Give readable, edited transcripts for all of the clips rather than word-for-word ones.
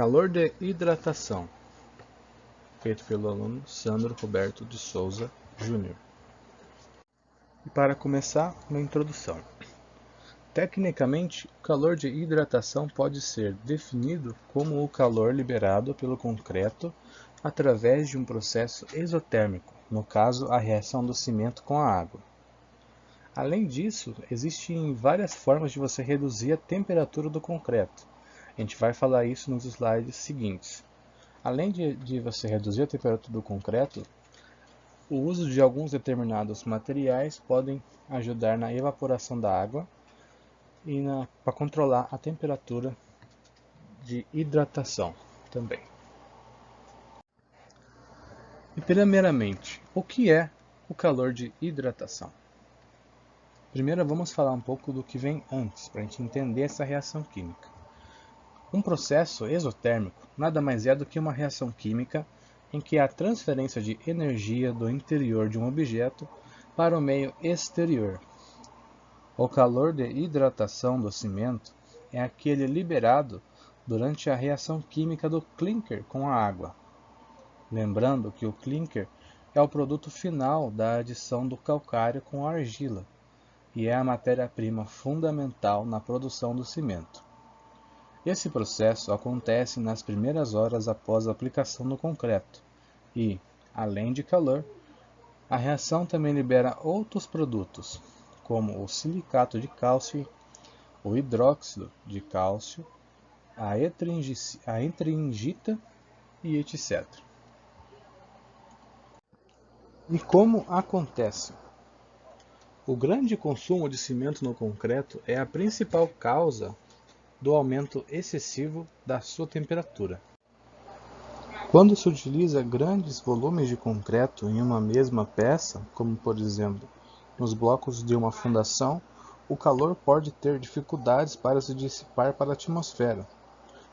Calor de hidratação, feito pelo aluno Sandro Roberto de Souza Júnior. E para começar, uma introdução. Tecnicamente, o calor de hidratação pode ser definido como o calor liberado pelo concreto através de um processo exotérmico, no caso, a reação do cimento com a água. Além disso, existem várias formas de você reduzir a temperatura do concreto. A gente vai falar isso nos slides seguintes. Além de você reduzir a temperatura do concreto, o uso de alguns determinados materiais podem ajudar na evaporação da água e para controlar a temperatura de hidratação também. E primeiramente, o que é o calor de hidratação? Primeiro vamos falar um pouco do que vem antes, para a gente entender essa reação química. Um processo exotérmico nada mais é do que uma reação química em que há transferência de energia do interior de um objeto para o meio exterior. O calor de hidratação do cimento é aquele liberado durante a reação química do clinker com a água. Lembrando que o clinker é o produto final da adição do calcário com a argila e é a matéria-prima fundamental na produção do cimento. Esse processo acontece nas primeiras horas após a aplicação do concreto e, além de calor, a reação também libera outros produtos, como o silicato de cálcio, o hidróxido de cálcio, a etringita e etc. E como acontece? O grande consumo de cimento no concreto é a principal causa do aumento excessivo da sua temperatura. Quando se utiliza grandes volumes de concreto em uma mesma peça, como por exemplo nos blocos de uma fundação, o calor pode ter dificuldades para se dissipar para a atmosfera.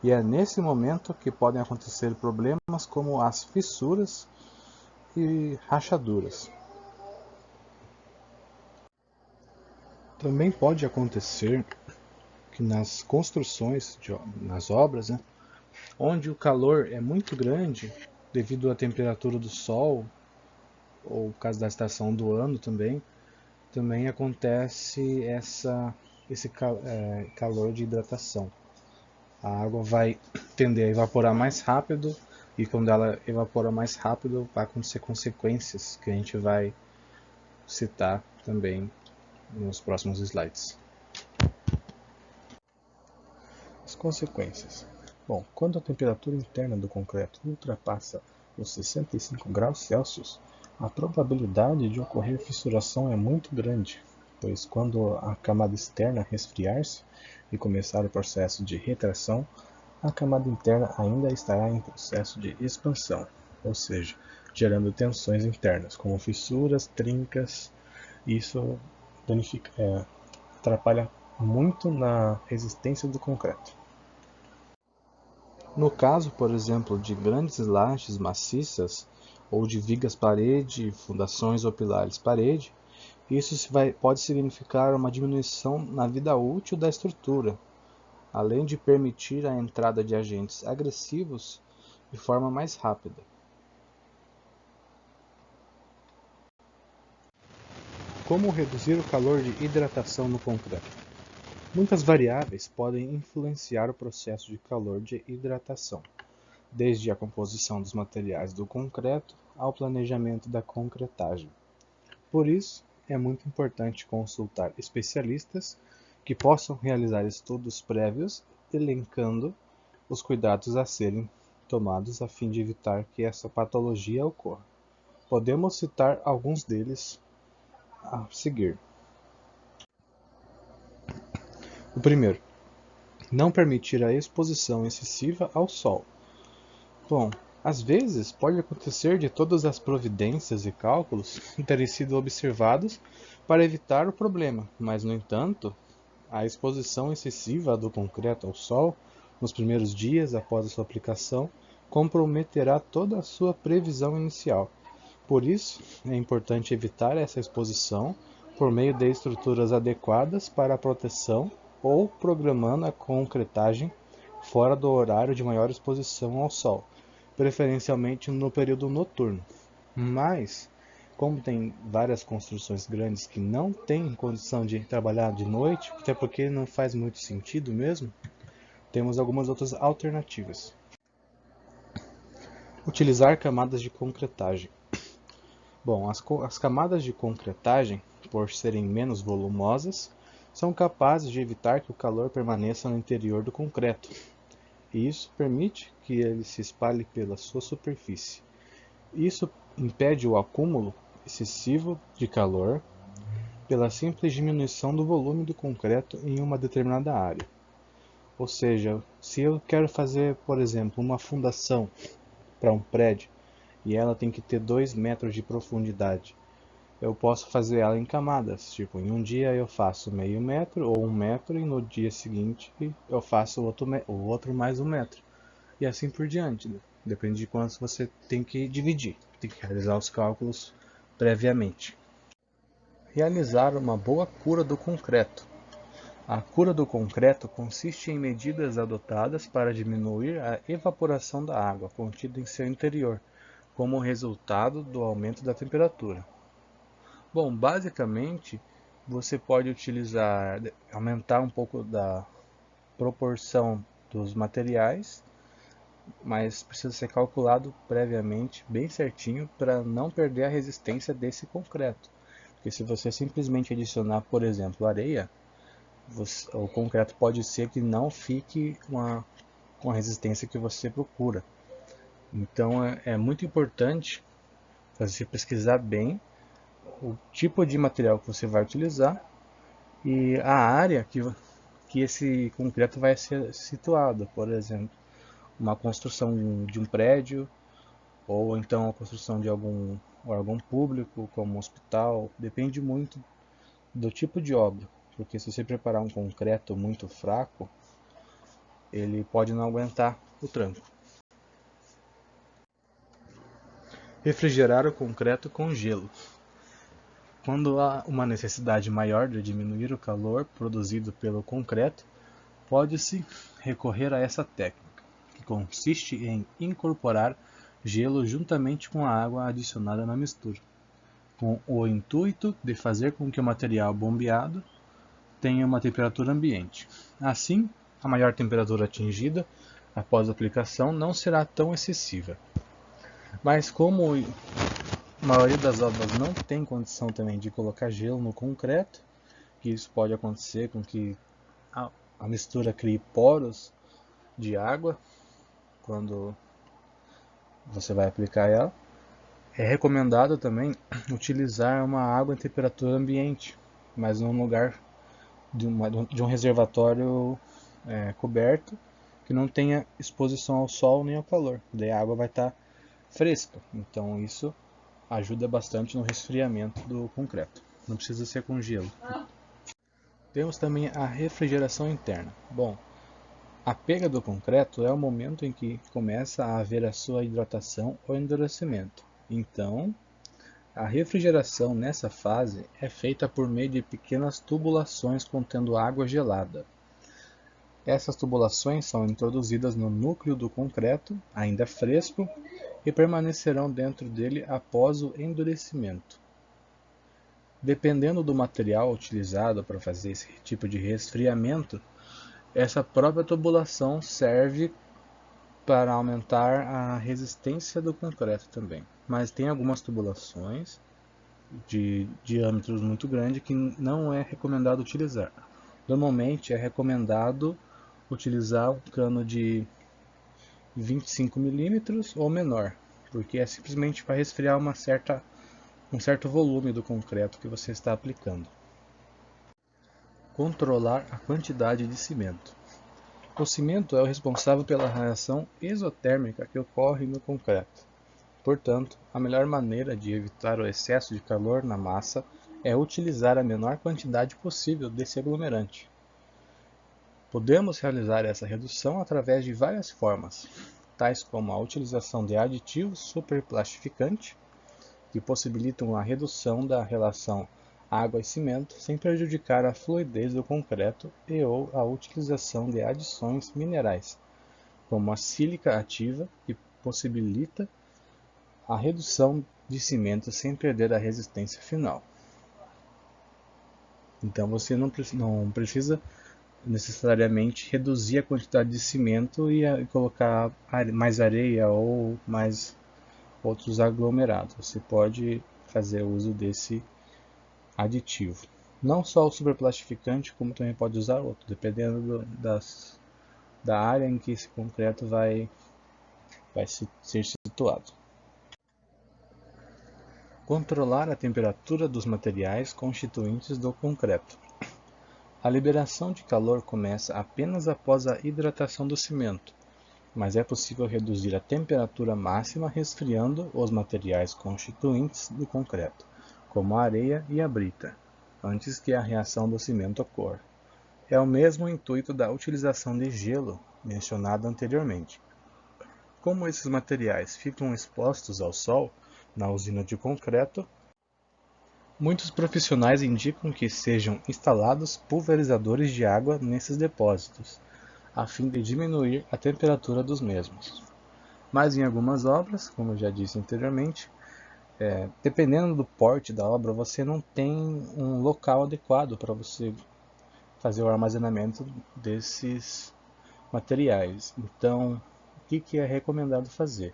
E é nesse momento que podem acontecer problemas como as fissuras e rachaduras. Também pode acontecer que nas construções, nas obras, onde o calor é muito grande devido à temperatura do sol, ou por causa da estação do ano também acontece esse calor de hidratação. A água vai tender a evaporar mais rápido e quando ela evapora mais rápido vai acontecer consequências que a gente vai citar também nos próximos slides. As consequências. Bom, quando a temperatura interna do concreto ultrapassa os 65 graus Celsius, a probabilidade de ocorrer fissuração é muito grande, pois quando a camada externa resfriar-se e começar o processo de retração, a camada interna ainda estará em processo de expansão, ou seja, gerando tensões internas, como fissuras, trincas. Isso atrapalha muito na resistência do concreto. No caso, por exemplo, de grandes lajes maciças ou de vigas parede, fundações ou pilares parede, isso pode significar uma diminuição na vida útil da estrutura, além de permitir a entrada de agentes agressivos de forma mais rápida. Como reduzir o calor de hidratação no concreto? Muitas variáveis podem influenciar o processo de calor de hidratação, desde a composição dos materiais do concreto ao planejamento da concretagem. Por isso, é muito importante consultar especialistas que possam realizar estudos prévios elencando os cuidados a serem tomados a fim de evitar que essa patologia ocorra. Podemos citar alguns deles a seguir. O primeiro, não permitir a exposição excessiva ao sol. Bom, às vezes pode acontecer de todas as providências e cálculos terem sido observados para evitar o problema, mas no entanto, a exposição excessiva do concreto ao sol nos primeiros dias após a sua aplicação comprometerá toda a sua previsão inicial. Por isso, é importante evitar essa exposição por meio de estruturas adequadas para a proteção ou programando a concretagem fora do horário de maior exposição ao sol, preferencialmente no período noturno. Mas, como tem várias construções grandes que não têm condição de trabalhar de noite, até porque não faz muito sentido mesmo, temos algumas outras alternativas. Utilizar camadas de concretagem. Bom, as camadas de concretagem, por serem menos volumosas, são capazes de evitar que o calor permaneça no interior do concreto, e isso permite que ele se espalhe pela sua superfície. Isso impede o acúmulo excessivo de calor pela simples diminuição do volume do concreto em uma determinada área. Ou seja, se eu quero fazer, por exemplo, uma fundação para um prédio e ela tem que ter 2 metros de profundidade, eu posso fazer ela em camadas, tipo, em um dia eu faço meio metro ou 1 metro e no dia seguinte eu faço o outro mais 1 metro. E assim por diante, né? Depende de quantos você tem que dividir, tem que realizar os cálculos previamente. Realizar uma boa cura do concreto. A cura do concreto consiste em medidas adotadas para diminuir a evaporação da água contida em seu interior, como resultado do aumento da temperatura. Bom, basicamente, você pode aumentar um pouco da proporção dos materiais, mas precisa ser calculado previamente, bem certinho, para não perder a resistência desse concreto. Porque se você simplesmente adicionar, por exemplo, areia, o concreto pode ser que não fique com a resistência que você procura. Então é muito importante você pesquisar bem o tipo de material que você vai utilizar e a área que esse concreto vai ser situado. Por exemplo, uma construção de um prédio ou então a construção de algum órgão público, como um hospital. Depende muito do tipo de obra, porque se você preparar um concreto muito fraco, ele pode não aguentar o tranco. Refrigerar o concreto com gelo. Quando há uma necessidade maior de diminuir o calor produzido pelo concreto, pode-se recorrer a essa técnica, que consiste em incorporar gelo juntamente com a água adicionada na mistura, com o intuito de fazer com que o material bombeado tenha uma temperatura ambiente. Assim, a maior temperatura atingida após a aplicação não será tão excessiva. Mas como a maioria das obras não tem condição também de colocar gelo no concreto, que isso pode acontecer com que a mistura crie poros de água quando você vai aplicar ela. É recomendado também utilizar uma água em temperatura ambiente, mas num lugar de um reservatório coberto, que não tenha exposição ao sol nem ao calor. Daí a água vai estar fresca, então isso ajuda bastante no resfriamento do concreto. Não precisa ser com gelo. Temos também a refrigeração interna. Bom, a pega do concreto é o momento em que começa a haver a sua hidratação ou endurecimento. Então, a refrigeração nessa fase é feita por meio de pequenas tubulações contendo água gelada. Essas tubulações são introduzidas no núcleo do concreto, ainda fresco, e permanecerão dentro dele após o endurecimento. Dependendo do material utilizado para fazer esse tipo de resfriamento, essa própria tubulação serve para aumentar a resistência do concreto também. Mas tem algumas tubulações de diâmetros muito grandes que não é recomendado utilizar. Normalmente é recomendado utilizar um cano de 25 milímetros ou menor, porque é simplesmente para resfriar um certo volume do concreto que você está aplicando. Controlar a quantidade de cimento. O cimento é o responsável pela reação exotérmica que ocorre no concreto. Portanto, a melhor maneira de evitar o excesso de calor na massa é utilizar a menor quantidade possível desse aglomerante. Podemos realizar essa redução através de várias formas, tais como a utilização de aditivos superplastificantes, que possibilitam a redução da relação água e cimento sem prejudicar a fluidez do concreto, e ou a utilização de adições minerais, como a sílica ativa, que possibilita a redução de cimento sem perder a resistência final. Então você não precisa necessariamente reduzir a quantidade de cimento e colocar mais areia ou mais outros aglomerados. Você pode fazer uso desse aditivo. Não só o superplastificante, como também pode usar outro, dependendo da área em que esse concreto vai ser situado. Controlar a temperatura dos materiais constituintes do concreto. A liberação de calor começa apenas após a hidratação do cimento, mas é possível reduzir a temperatura máxima resfriando os materiais constituintes do concreto, como a areia e a brita, antes que a reação do cimento ocorra. É o mesmo intuito da utilização de gelo mencionado anteriormente. Como esses materiais ficam expostos ao sol na usina de concreto, muitos profissionais indicam que sejam instalados pulverizadores de água nesses depósitos, a fim de diminuir a temperatura dos mesmos. Mas em algumas obras, como eu já disse anteriormente, dependendo do porte da obra, você não tem um local adequado para você fazer o armazenamento desses materiais. Então, o que é recomendado fazer?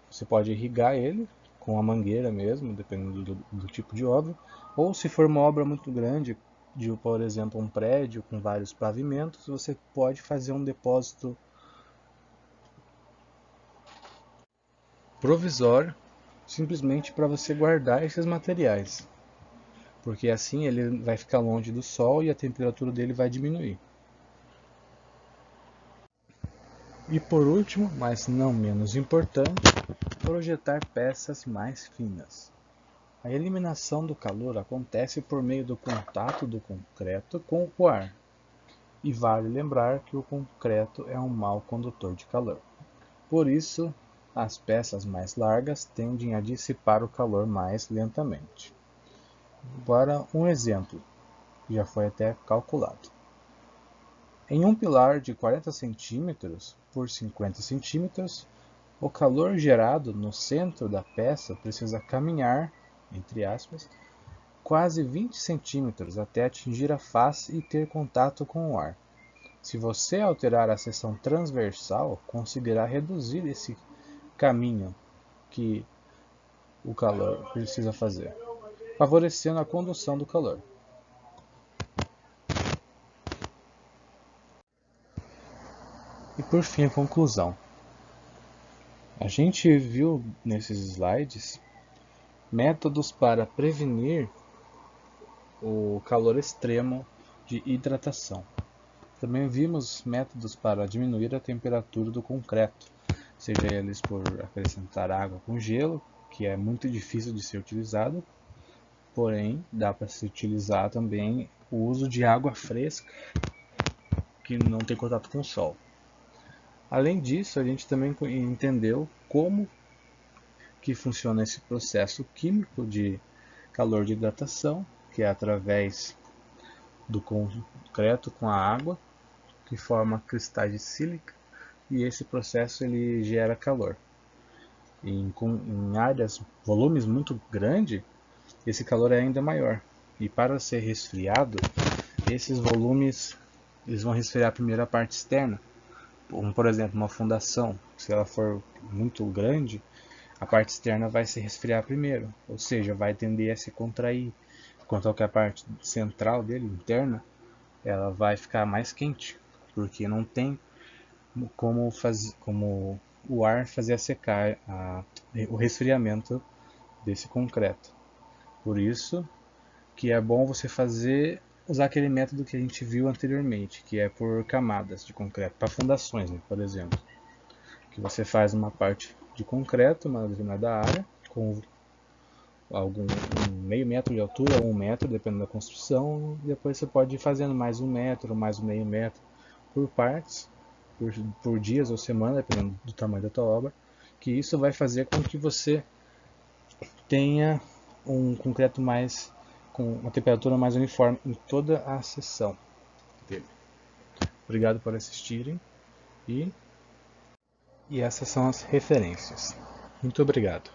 Você pode irrigar ele com a mangueira mesmo, dependendo do tipo de obra, ou se for uma obra muito grande, por exemplo, um prédio com vários pavimentos, você pode fazer um depósito provisório, simplesmente para você guardar esses materiais, porque assim ele vai ficar longe do sol e a temperatura dele vai diminuir. E por último, mas não menos importante, projetar peças mais finas. A eliminação do calor acontece por meio do contato do concreto com o ar. E vale lembrar que o concreto é um mau condutor de calor. Por isso, as peças mais largas tendem a dissipar o calor mais lentamente. Agora, um exemplo, que já foi até calculado. Em um pilar de 40 cm por 50 cm, o calor gerado no centro da peça precisa caminhar, entre aspas, quase 20 centímetros até atingir a face e ter contato com o ar. Se você alterar a seção transversal, conseguirá reduzir esse caminho que o calor precisa fazer, favorecendo a condução do calor. E por fim, a conclusão. A gente viu nesses slides métodos para prevenir o calor extremo de hidratação. Também vimos métodos para diminuir a temperatura do concreto, seja eles por acrescentar água com gelo, que é muito difícil de ser utilizado, porém dá para se utilizar também o uso de água fresca, que não tem contato com o sol. Além disso, a gente também entendeu como que funciona esse processo químico de calor de hidratação, que é através do concreto com a água, que forma cristais de sílica, e esse processo ele gera calor. Em áreas, volumes muito grandes, esse calor é ainda maior. E para ser resfriado, esses volumes eles vão resfriar primeiro a parte externa. Como, por exemplo, uma fundação, se ela for muito grande, a parte externa vai se resfriar primeiro, ou seja, vai tender a se contrair, enquanto que a parte central dele, interna, ela vai ficar mais quente, porque não tem como o ar fazer secar o resfriamento desse concreto. Por isso que é bom você usar aquele método que a gente viu anteriormente, que é por camadas de concreto, para fundações, né, por exemplo. Que você faz uma parte de concreto, uma determinada área, com meio metro de altura ou 1 metro, dependendo da construção, e depois você pode ir fazendo mais 1 metro, mais meio metro, por partes, por dias ou semana, dependendo do tamanho da tua obra, que isso vai fazer com que você tenha um concreto com uma temperatura mais uniforme em toda a seção dele. Obrigado por assistirem e E essas são as referências. Muito obrigado.